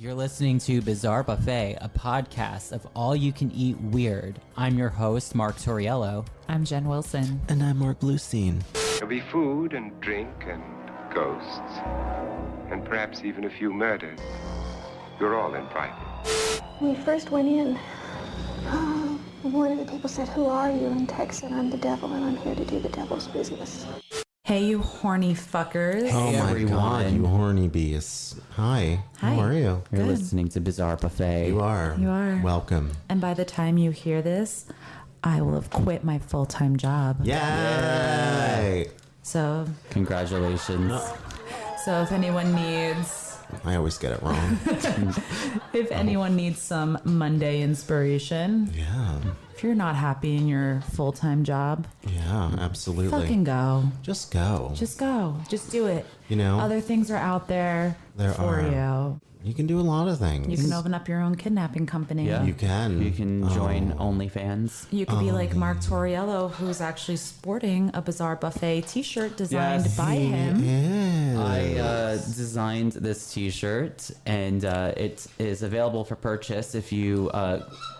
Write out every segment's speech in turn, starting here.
You're listening to Bizarre Buffet, a podcast of all-you-can-eat weird. I'm your host, Mark Torriello. I'm Jen Wilson. And I'm Mark Bluestein. There'll be food and drink and ghosts, and perhaps even a few murders. You're all invited. When we first went in, one of the people said, "Who are you?" And Tex said, "I'm the devil, and I'm here to do the devil's business." Hey, you horny fuckers. Oh my everyone. god, you horny beasts. Hi. Hi. How are you? You're Good. listening to Bizarre Buffet. You are. You are. Welcome. And by the time you hear this, I will have quit my full-time job. Yay! So Congratulations. if anyone needs... I always get it wrong. If anyone needs some Monday inspiration, Yeah. if you're not happy in your full-time job, Yeah, absolutely. fucking go. Just go. Just go. Just do it. You know, Other things are out there, There for are. You can do a lot of things. you. You can open up your own kidnapping company. Yeah. You can. You can join OnlyFans. You could be like Mark Torriello, who's actually sporting a Bizarre Buffet t-shirt designed Yes, by him. Yeah. I designed this t-shirt, and it is available for purchase if you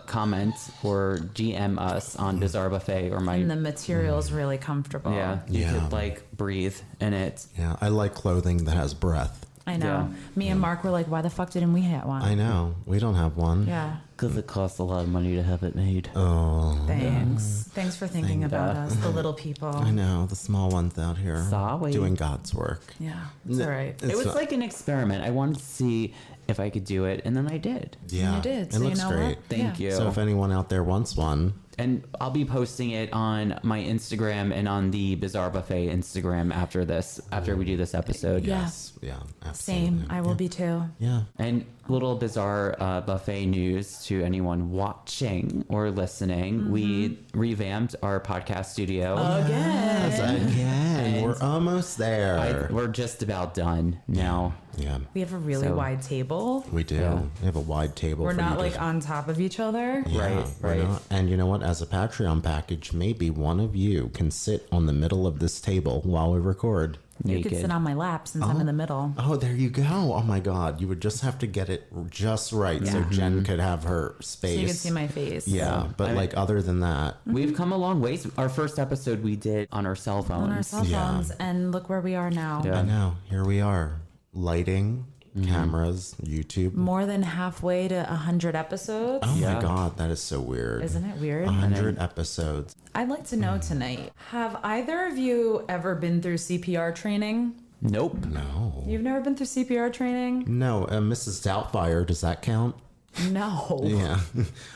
comment or DM us on Bizarre Buffet or my... And the material is really comfortable. Yeah, you Yeah. could like breathe in it. Yeah, I like clothing that has breath. I know. Yeah. Me and Mark were like, why the fuck didn't we have one? I know. We don't have one. Yeah. Because it costs a lot of money to have it made. Oh, Thanks. Thanks for thinking Thank about God. us, the little people. I know. The small ones out here. Sorry. Doing God's work. Yeah, it's all right. It was not- like an experiment. I wanted to see if I could do it, and then I did. Yeah. You did. It So you looks know great. what? Thank Yeah. you. So if anyone out there wants one, And I'll be posting it on my Instagram and on the Bizarre Buffet Instagram after we do this episode. Yeah. yes. Yeah, absolutely. Same. I will be too. Yeah. And little Bizarre Buffet news to anyone watching or listening. We revamped our podcast studio. Again, we're almost there. We're just about done now. Yeah, We have a really So- wide table. we do. Yeah. We have a wide table. We're for not you like to, on top of each other. yeah, Right, we're right. not. And you know what? As a Patreon package, maybe one of you can sit on the middle of this table while we record. You Naked. could sit on my lap since I'm in the middle. Oh, there you go. Oh my God. You would just have to get it just right so Jen could have her space. So you can see my face. Yeah, but I mean- like other than that, We've come a long ways. Our first episode we did on our cell phones. On our cell Yeah. phones, and look where we are now. Yeah. I know. Here we are. Lighting, cameras, YouTube. More than halfway to 100 episodes. Oh Yeah. my God, that is so weird. Isn't it weird? 100 episodes. I'd like to know tonight, have either of you ever been through CPR training? Nope. No. You've never been through CPR training? No, Mrs. Doubtfire, does that count? No. Yeah.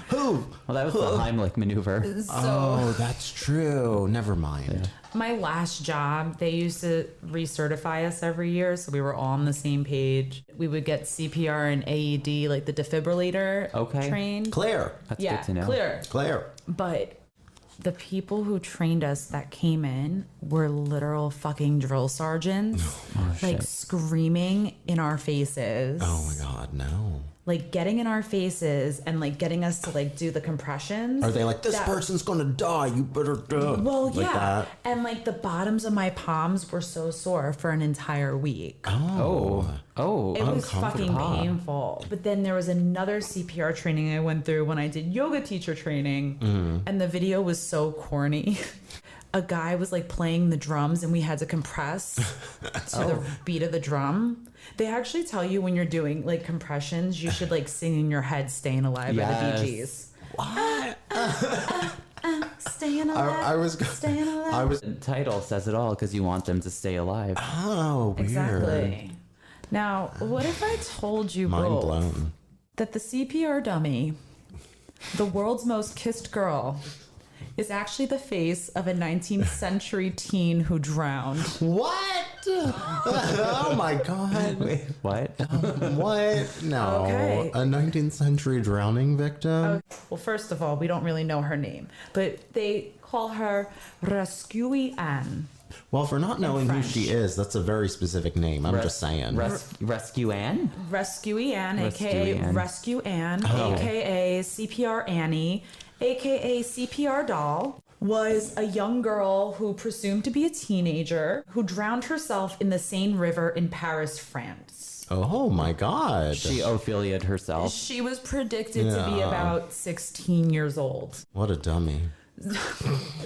Who? Well, that was the Heimlich maneuver. So Oh, that's true. Never mind. my last job, they used to recertify us every year, so we were all on the same page. We would get CPR and AED, like the defibrillator, Okay. trained. Claire. That's Yeah, good to know. clear. Claire. But the people who trained us that came in were literal fucking drill sergeants, like shit. screaming in our faces. Oh my God, no. Like getting in our faces and like getting us to like do the compressions. Are they like, this That- person's gonna die, you better do. Well, like yeah. that? And like the bottoms of my palms were so sore for an entire week. Oh. It was fucking uncomfortable. painful. But then there was another CPR training I went through when I did yoga teacher training. And the video was so corny. A guy was like playing the drums and we had to compress to the beat of the drum. They actually tell you when you're doing like compressions, you should like sing in your head Staying Alive by the Bee Gees. What? Staying alive. I was. Staying alive. I was. The title says it all because you want them to stay alive. Oh, weird. Exactly. Now, what if I told you Mind both blown. that the CPR dummy, the world's most kissed girl, is actually the face of a 19th century teen who drowned? What? Oh my God. Wait, what? What? No. Okay. A 19th century drowning victim? Well, first of all, we don't really know her name, but they call her Rescue Anne. Well, for not knowing who French. she is, that's a very specific name. I'm just saying. Rescue Anne? Rescue Anne, Rescue aka Anne. Rescue Anne, Oh. aka CPR Annie, aka CPR Doll, was a young girl who presumed to be a teenager who drowned herself in the Seine River in Paris, France. Oh my God. She Ophelia'd herself. She was predicted to be Yeah. about 16 years old. What a dummy.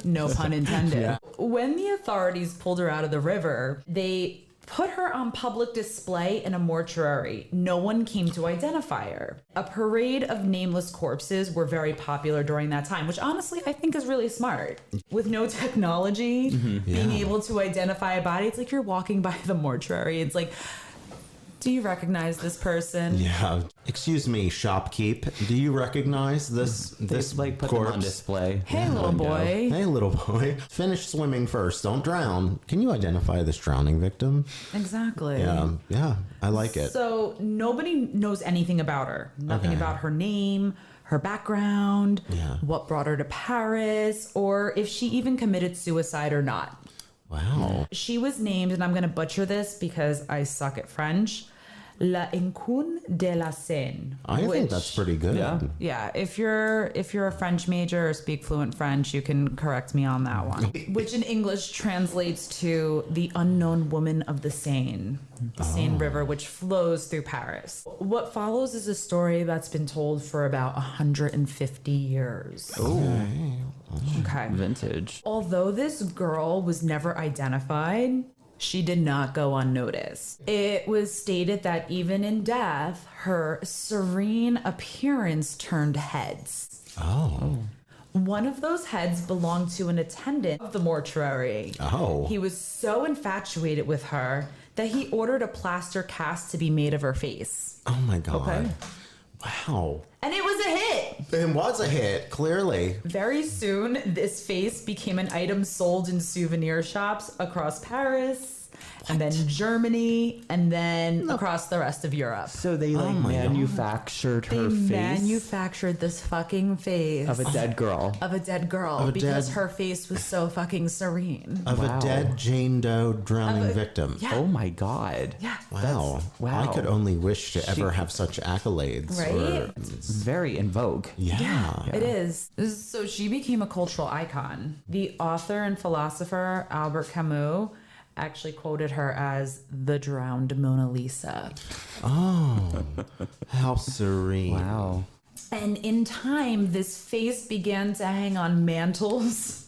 No pun intended. When the authorities pulled her out of the river, they put her on public display in a mortuary. No one came to identify her. A parade of nameless corpses were very popular during that time, which honestly I think is really smart. With no technology, being able to identify a body, it's like you're walking by the mortuary. It's like, do you recognize this person? Yeah. Excuse me, shopkeep. Do you recognize this Like put them on corpse? display. Hey, little boy. Hey, little boy. Finish swimming first. Don't drown. Can you identify this drowning victim? Exactly. Yeah, I like it. So nobody knows anything about her. Nothing Okay. about her name, her background, Yeah. what brought her to Paris, or if she even committed suicide or not. Wow. She was named, and I'm going to butcher this because I suck at French, La Incune de la Seine. I think that's pretty good. Yeah. Yeah, if you're a French major or speak fluent French, you can correct me on that one. Which in English translates to the unknown woman of the Seine, the Seine River, which flows through Paris. What follows is a story that's been told for about 150 years. Okay. Vintage. Although this girl was never identified, she did not go unnoticed. It was stated that even in death, her serene appearance turned heads. Oh. One of those heads belonged to an attendant of the mortuary. Oh. He was so infatuated with her that he ordered a plaster cast to be made of her face. Oh my God. Okay. Wow. And it was a hit. It was a hit, clearly. Very soon, this face became an item sold in souvenir shops across Paris, and then Germany, and then across the rest of Europe. So they like my God. manufactured They her face manufactured this fucking face of a dead girl. of a dead girl Of a because dead- her face was so fucking serene. Of Wow. a dead Jane Doe drowning victim. Yeah. Oh my God. Yeah. Wow. wow. I could only wish to ever have such accolades. Right? Very in vogue. Yeah. It is. So she became a cultural icon. The author and philosopher Albert Camus actually quoted her as the drowned Mona Lisa. Oh, how serene. Wow. And in time, this face began to hang on mantles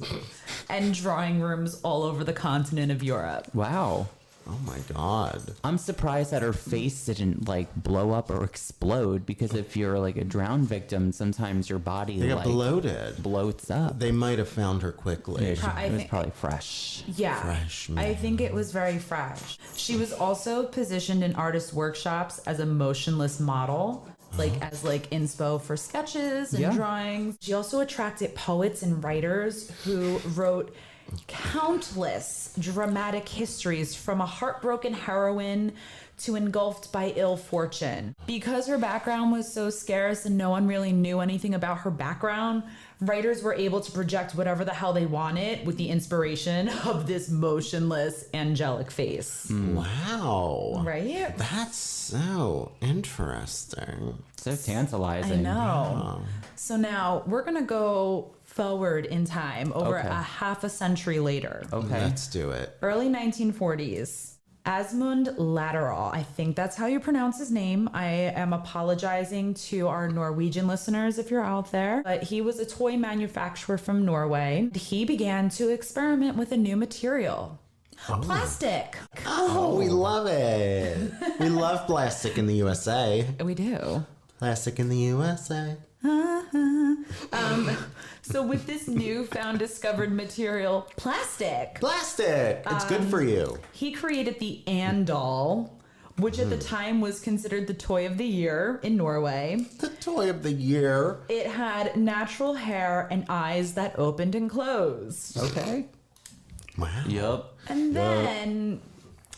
and drawing rooms all over the continent of Europe. Wow. Oh my God. I'm surprised that her face didn't like blow up or explode, because if you're like a drowned victim, sometimes your body They got like bloated. bloats up. They might have found her quickly. It I was think- probably fresh. Yeah. Fresh, I man. think it was very fresh. She was also positioned in artist workshops as a motionless model. Like as like inspo for sketches and Yeah. drawings. She also attracted poets and writers who wrote countless dramatic histories, from a heartbroken heroine to engulfed by ill fortune. Because her background was so scarce and no one really knew anything about her background, writers were able to project whatever the hell they wanted with the inspiration of this motionless angelic face. Wow. Right? That's so interesting. So tantalizing. I know. So now we're going to go forward in time over Okay. a half a century later. Okay. Let's do it. Early 1940s. Asmund Latterall, I think that's how you pronounce his name. I am apologizing to our Norwegian listeners if you're out there, but he was a toy manufacturer from Norway. He began to experiment with a new material. Plastic. Oh, we love it. We love plastic in the USA. We do. Plastic in the USA. So with this newfound discovered material, plastic, Plastic. It's good for you. he created the Andal, which at the time was considered the toy of the year in Norway. The toy of the year. It had natural hair and eyes that opened and closed. Okay. Wow. Yep. And then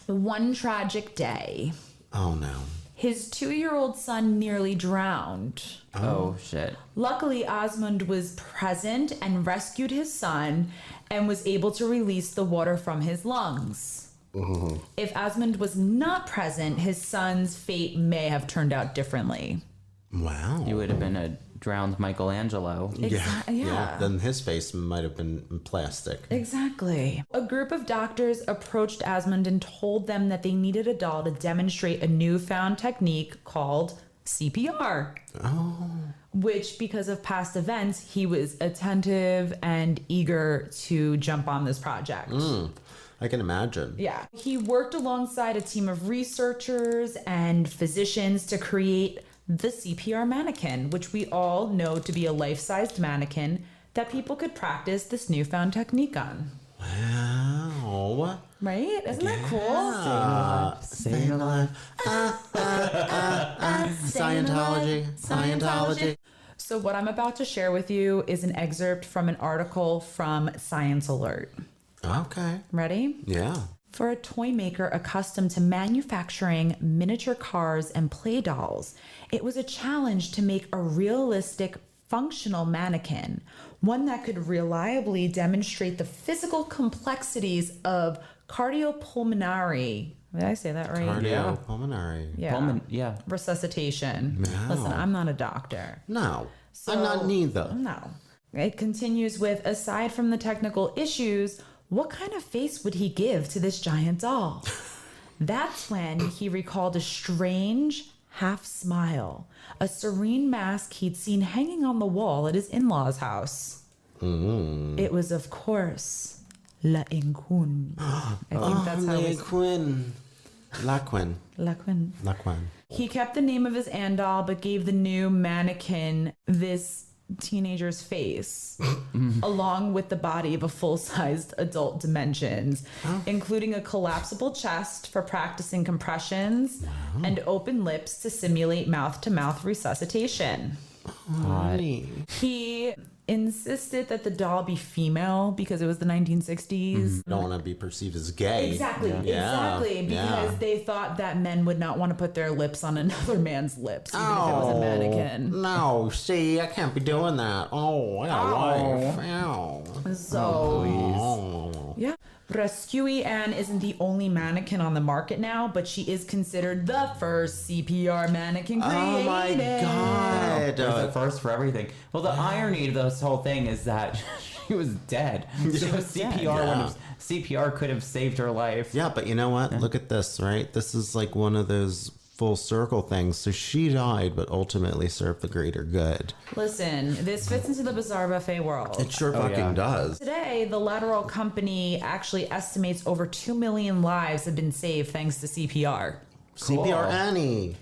one tragic day, Oh no. his 2-year-old son nearly drowned. Oh shit. Luckily, Osmund was present and rescued his son and was able to release the water from his lungs. If Osmund was not present, his son's fate may have turned out differently. Wow. You would have been a drowned Michelangelo. Yeah. Then his face might have been plastic. Exactly. A group of doctors approached Asmund and told them that they needed a doll to demonstrate a newfound technique called CPR. Oh. Which, because of past events, he was attentive and eager to jump on this project. I can imagine. Yeah. He worked alongside a team of researchers and physicians to create the CPR mannequin, which we all know to be a life-sized mannequin that people could practice this newfound technique on. Wow. Right? Isn't that cool? Staying alive. Scientology. So what I'm about to share with you is an excerpt from an article from Science Alert. Okay. Ready? Yeah. For a toy maker accustomed to manufacturing miniature cars and play dolls, it was a challenge to make a realistic, functional mannequin, one that could reliably demonstrate the physical complexities of cardiopulmonary. Did I say that right? Cardiopulmonary. Yeah. Resuscitation. Wow. Listen, I'm not a doctor. No. I'm not neither. No. It continues with, aside from the technical issues, what kind of face would he give to this giant doll? That's when he recalled a strange half smile, a serene mask he'd seen hanging on the wall at his in-laws' house. It was, of course, La Incun. I think that's how it's... Laquin. Laquin. He kept the name of his doll, but gave the new mannequin this teenager's face, along with the body of a full-sized adult dimensions, including a collapsible chest for practicing compressions and open lips to simulate mouth-to-mouth resuscitation. He insisted that the doll be female because it was the 1960s. Don't want to be perceived as gay. Exactly. Because they thought that men would not want to put their lips on another man's lips, even if it was a mannequin. No, see, I can't be doing that. Oh, I got a wife. Ow. So, yeah. Rescue Anne isn't the only mannequin on the market now, but she is considered the first CPR mannequin created. Oh my God. There's a first for everything. Well, the irony of this whole thing is that she was dead. She was CPR. CPR could have saved her life. Yeah, but you know what? Look at this, right? This is like one of those full circle things. So she died, but ultimately served the greater good. Listen, this fits into the Bizarre Buffet world. It sure fucking does. Today, the Lateral Company actually estimates over 2 million lives have been saved thanks to CPR. Cool. CPR Annie.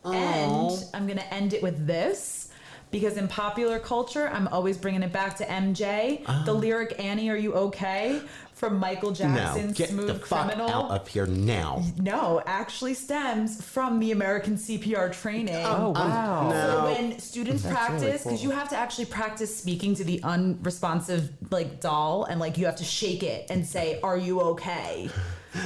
And I'm going to end it with this. Because in popular culture, I'm always bringing it back to MJ. The lyric, Annie, are you okay? From Michael Jackson's Get Smooth the fuck Criminal. out of here now. No, actually stems from the American CPR training. Oh, wow. So when students practice, because you have to actually practice speaking to the unresponsive doll, and you have to shake it and say, "Are you okay?"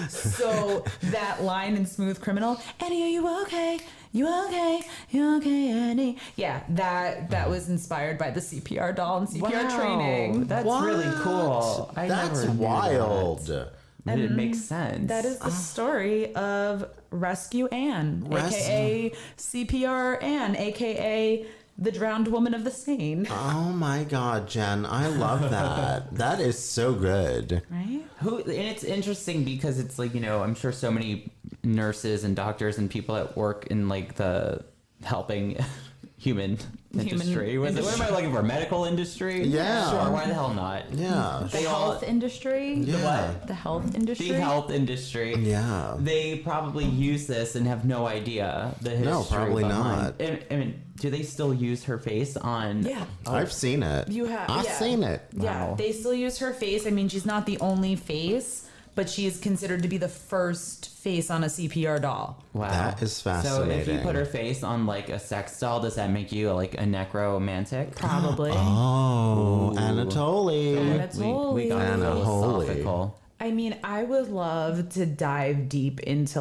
So that line in Smooth Criminal, Annie, are you okay? You okay? You okay, Annie? Yeah, that was inspired by the CPR doll and CPR training. That's really cool. That's never knew wild. that. But it makes sense. That is the story of Rescue Anne, aka CPR Anne, aka the drowned woman of the Seine. Oh my God, Jen, I love that. That is so good. Right? And it's interesting because it's I'm sure so many nurses and doctors and people that work in the helping human industry. What am I looking for? Medical industry? Yeah. Sure. Why the hell not? Yeah. The health industry? Yeah. The what? The health industry? The health industry. Yeah. They probably use this and have no idea the history. No, probably behind. not. I mean, do they still use her face on? Yeah. I've seen it. You have. I've seen it. Yeah, Wow. they still use her face. I mean, she's not the only face, but she is considered to be the first face on a CPR doll. Wow. That is So if you fascinating. put her face on a sex doll, does that make you a necromantic? Probably. Oh, Anatoly. We got Anna philosophical. I mean, I would love to dive deep into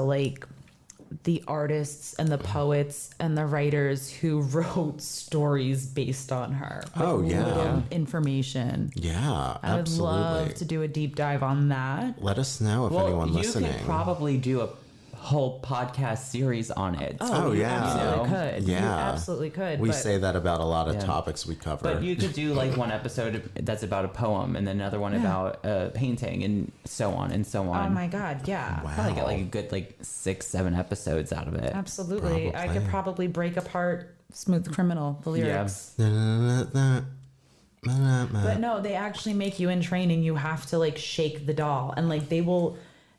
the artists and the poets and the writers who wrote stories based on her. Oh, yeah. little information. Yeah, I would absolutely. love to do a deep dive on that. Let us know if Well, anyone you listening. could probably do a whole podcast series on it. Oh, you yeah. absolutely You know? could. Yeah. You absolutely could. We but say that about a lot of Yeah. topics we cover. But you could do like one episode that's about a poem and then another one about a painting and so on and so on. oh my God, yeah. Wow. Probably get like a good like 6-7 episodes out of it. Absolutely. I could probably break apart Smooth Criminal, the lyrics. But no, they actually make you in training. You have to like shake the doll, and like they will.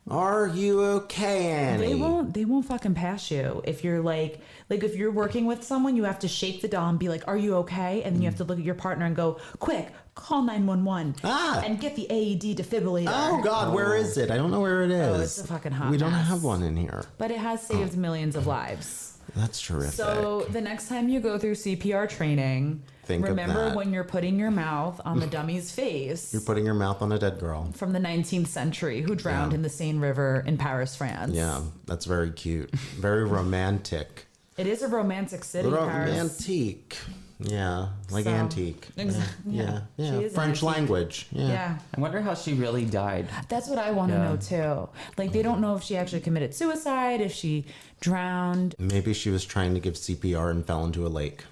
Are you okay, Annie? They won't fucking pass you if you're like if you're working with someone, you have to shake the doll and be like, "Are you okay?" And then you have to look at your partner and go, "Quick, call 911 and get the AED defibrillator." Oh God, where is it? I don't know where it is. Oh, it's a fucking hot We don't mess. have one in here. But it has saved millions of lives. That's terrific. So the next time you go through CPR training, Think of remember that. when you're putting your mouth on the dummy's face. You're putting your mouth on a dead girl. From the 19th century who drowned in the Seine River in Paris, France. Yeah, that's very cute. Very romantic. It is a romantic city, Paris. Romantique. Yeah, like So, antique. exactly. Yeah. She is French antique. language. Yeah. Yeah. I wonder how she really died. That's what I want to Yeah. know too. Like they don't know if she actually committed suicide, if she drowned. Maybe she was trying to give CPR and fell into a lake.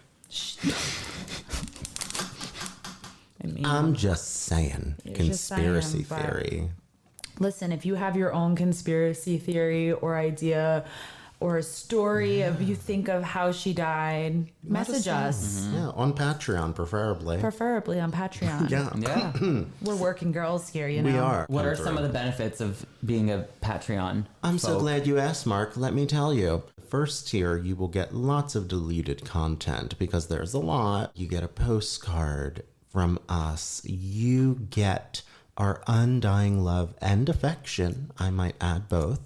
I mean, I'm just saying. You're just Conspiracy saying, but- theory. listen, if you have your own conspiracy theory or idea or a story of you think of how she died, message us. Yeah, on Patreon, preferably. Preferably on Patreon. Yeah. Yeah. We're working girls here, you know. We are. What Come are some of through. the benefits of being a Patreon? I'm so folk? glad you asked, Mark. Let me tell you. First tier, you will get lots of deleted content because there's a lot. You get a postcard from us. You get our undying love and affection. I might add both.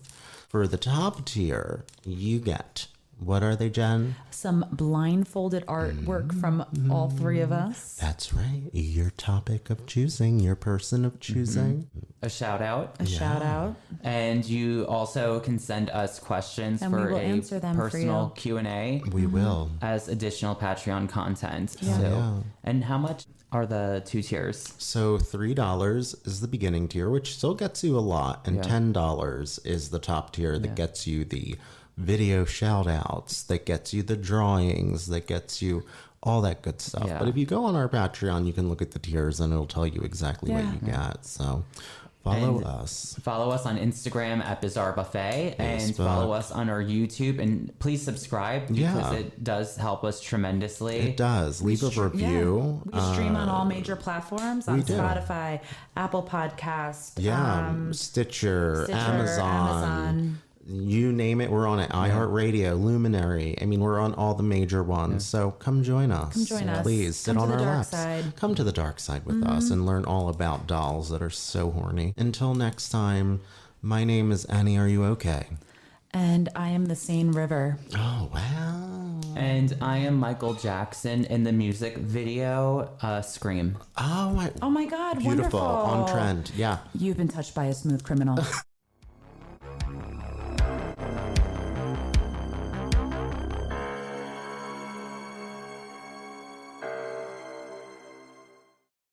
For the top tier, you get, what are they, Jen? Some blindfolded artwork from all three of us. That's right. Your topic of choosing, your person of choosing. A shout out. A shout out. And you also can send us questions And we for will a answer them for personal you. Q&A We will. as additional Patreon content. Yeah. So, Yeah. And how much are the 2 tiers? So $3 is the beginning tier, which still gets you a lot, and Yeah. $10 is the top tier that gets you the video shout outs, that gets you the drawings, that gets you all that good stuff. Yeah. But if you go on our Patreon, you can look at the tiers and it'll tell you exactly what Yeah. you get. So follow And us. Follow us on Instagram at Bizarre Buffet and Facebook. follow us on our YouTube, and please subscribe because Yeah. it does help us tremendously. It does. Leave a review. Yeah. We stream on all major platforms on we do. Spotify, Apple Podcast, Yeah, Stitcher, Amazon. You name it, we're on it. iHeartRadio, Luminary. I mean, we're on all the major ones. So come join us. Come join us. Please sit Come on to our the dark laps. side. Come to the dark side with us and learn all about dolls that are so horny. Until next time, my name is Annie. Are you okay? and I am the Seine River. Oh, wow. And I am Michael Jackson in the music video Scream. Oh, my. Oh my God, Beautiful. wonderful. On trend. Yeah. You've been touched by a smooth criminal.